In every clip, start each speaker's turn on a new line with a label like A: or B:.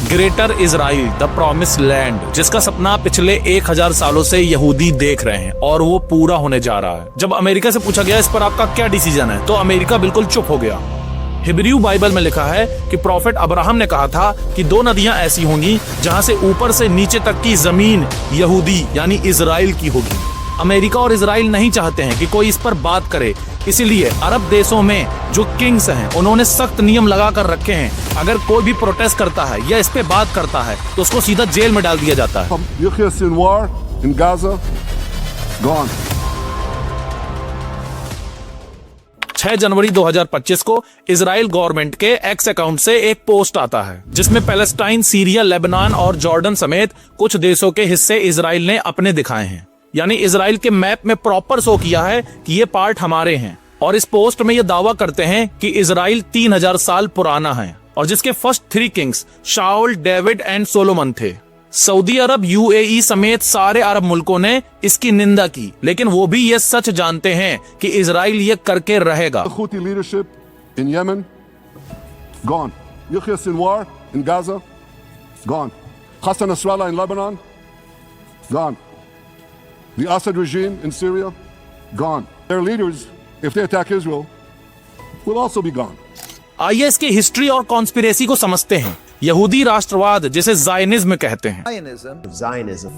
A: Greater Israel, the promise land, जिसका सपना पिछले 1000 सालों से यहूदी देख रहे हैं और वो पूरा होने जा रहा है। जब अमेरिका से पूछा गया इस पर आपका क्या डिसीजन है, तो अमेरिका बिल्कुल चुप हो गया। हिब्रू बाइबल में लिखा है कि प्रॉफेट अब्राहम ने कहा था कि 2 नदियां ऐसी होंगी जहां से ऊपर से नीचे तक की जमीन यहूदी यानी इजराइल की होगी। अमेरिका और इजराइल नहीं चाहते हैं कि कोई इस पर बात करे, इसीलिए अरब देशों में जो किंग्स हैं उन्होंने सख्त नियम लगा कर रखे हैं। अगर कोई भी प्रोटेस्ट करता है या इस पे बात करता है तो उसको सीधा जेल में डाल दिया जाता है। 6 जनवरी 2025 को इजराइल गवर्नमेंट के एक्स अकाउंट से एक पोस्ट आता है जिसमें पैलेस्टाइन, सीरिया, लेबनान और जॉर्डन समेत कुछ देशों के हिस्से इजराइल ने अपने दिखाए हैं। यानी इजराइल के मैप में प्रॉपर शो किया है कि ये पार्ट हमारे हैं। और इस पोस्ट में ये दावा करते हैं कि इजराइल 3000 साल पुराना है और जिसके first 3 Kings Saul, David and Solomon थे। सऊदी अरब, यूएई समेत सारे अरब मुल्कों ने इसकी निंदा की, लेकिन वो भी ये सच जानते हैं कि इजराइल ये करके रहेगा।
B: Houthi leadership in Yemen, gone. Yahya Sinwar in Gaza, gone. Hassan Nasrallah in Lebanon, gone. The Assad regime in Syria, gone. Their leaders, if they attack Israel, will also be gone.
A: आइए इसकी history और conspiracy को समझते हैं। यहूदी राष्ट्रवाद, जिसे ज़ायनिज्म कहते हैं।
C: Zionism.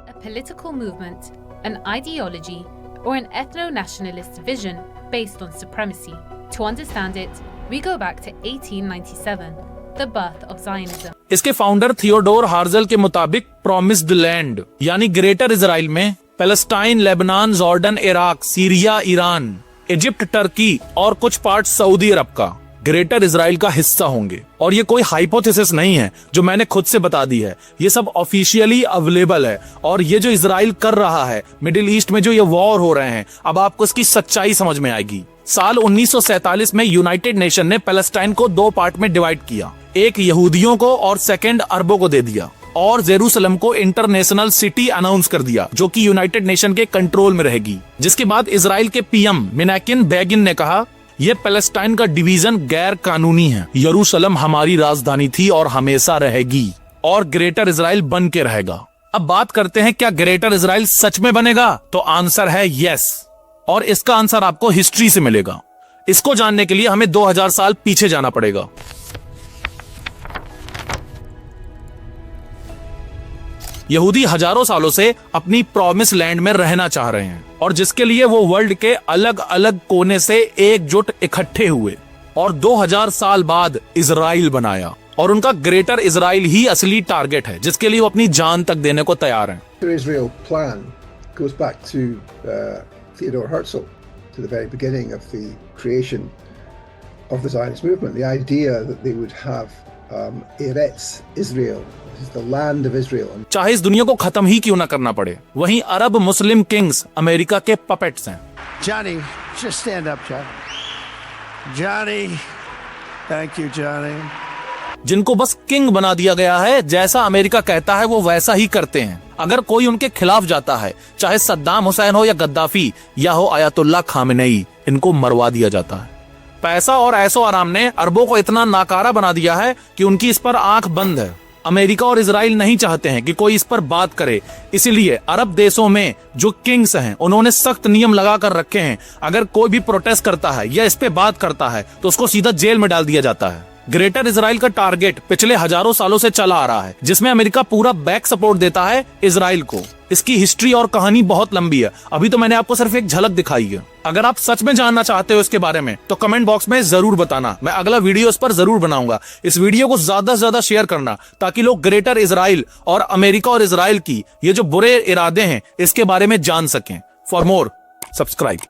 C: A political movement, an ideology, or an ethno-nationalist vision based on supremacy. To understand it, we go back to 1897, the birth of Zionism.
A: इसके फाउंडर थियोडोर हार्जल के मुताबिक प्रॉमिस्ड लैंड यानी ग्रेटर इजराइल में Palestine, Lebanon, Jordan, Iraq, Syria, Iran, Egypt, Turkey और कुछ part Saudi अरब का greater Israel का हिस्सा होंगे। और ये कोई हाइपोथेसिस नहीं है जो मैंने खुद से बता दी है, ये सब ऑफिशियली अवेलेबल है। और ये जो इजराइल कर रहा है मिडिल ईस्ट में, जो ये वॉर हो रहे हैं, अब आपको इसकी सच्चाई समझ में आएगी। साल 1947 में यूनाइटेड नेशन ने पैलेस्टाइन को 2 पार्ट में डिवाइड किया, एक यहूदियों को और सेकंड अरबों को दे दिया, और जेरूसलम को इंटरनेशनल सिटी अनाउंस कर दिया जो कि यूनाइटेड नेशन के कंट्रोल में रहेगी। जिसके बाद इजराइल के पीएम मेनाकिन बेगिन ने कहा, ये पैलेस्टाइन का डिवीजन गैर कानूनी है, यरूशलेम हमारी राजधानी थी और हमेशा रहेगी, और ग्रेटर इजराइल बन के रहेगा। अब बात करते हैं, क्या ग्रेटर इजराइल सच में बनेगा? तो आंसर है यस, और इसका आंसर आपको हिस्ट्री से मिलेगा। इसको जानने के लिए हमें 2000 साल पीछे जाना पड़ेगा। यहूदी हजारों सालों से अपनी प्रॉमिस लैंड में रहना चाह रहे हैं, और जिसके लिए वो वर्ल्ड के अलग अलग कोने से एकजुट इकट्ठे हुए और 2000 साल बाद इजराइल बनाया। और उनका ग्रेटर इजराइल ही असली टारगेट है, जिसके लिए वो अपनी जान तक देने को तैयार हैं।
D: The Israel plan goes back to Theodor Herzl, to the very beginning of the creation of the Zionist movement. The idea that they would have Eretz Israel, this is the land of Israel.
A: चाहे इस दुनिया को खत्म ही क्यों ना करना पड़े, वहीं अरब मुस्लिम किंग्स अमेरिका के पपेट्स हैं।
E: Johnny, just stand up, Johnny. Johnny, thank you, Johnny.
A: जिनको बस किंग बना दिया गया है, जैसा अमेरिका कहता है वो वैसा ही करते हैं। अगर कोई उनके खिलाफ जाता है, चाहे सद्दाम हुसैन हो या गद्दाफी या हो आयतुल्लाह खामेनेई, इनको मरवा दिया जाता है। पैसा और ऐशो आराम ने अरबों को इतना नाकारा बना दिया है कि उनकी इस पर आंख बंद है। अमेरिका और इजराइल नहीं चाहते हैं कि कोई इस पर बात करे, इसीलिए अरब देशों में जो किंग्स हैं उन्होंने सख्त नियम लगा कर रखे हैं। अगर कोई भी प्रोटेस्ट करता है या इस पे बात करता है तो उसको सीधा जेल में डाल दिया जाता है। ग्रेटर इजराइल का टारगेट पिछले हजारों सालों से चला आ रहा है, जिसमें अमेरिका पूरा बैक सपोर्ट देता है इजराइल को। इसकी हिस्ट्री और कहानी बहुत लंबी है, अभी तो मैंने आपको सिर्फ एक झलक दिखाई है। अगर आप सच में जानना चाहते हो इसके बारे में तो कमेंट बॉक्स में जरूर बताना, मैं अगला वीडियो इस पर जरूर बनाऊंगा। इस वीडियो को ज्यादा से ज्यादा शेयर करना ताकि लोग ग्रेटर इजराइल और अमेरिका और इजराइल की ये जो बुरे इरादे हैं इसके बारे में जान सकें। For more subscribe.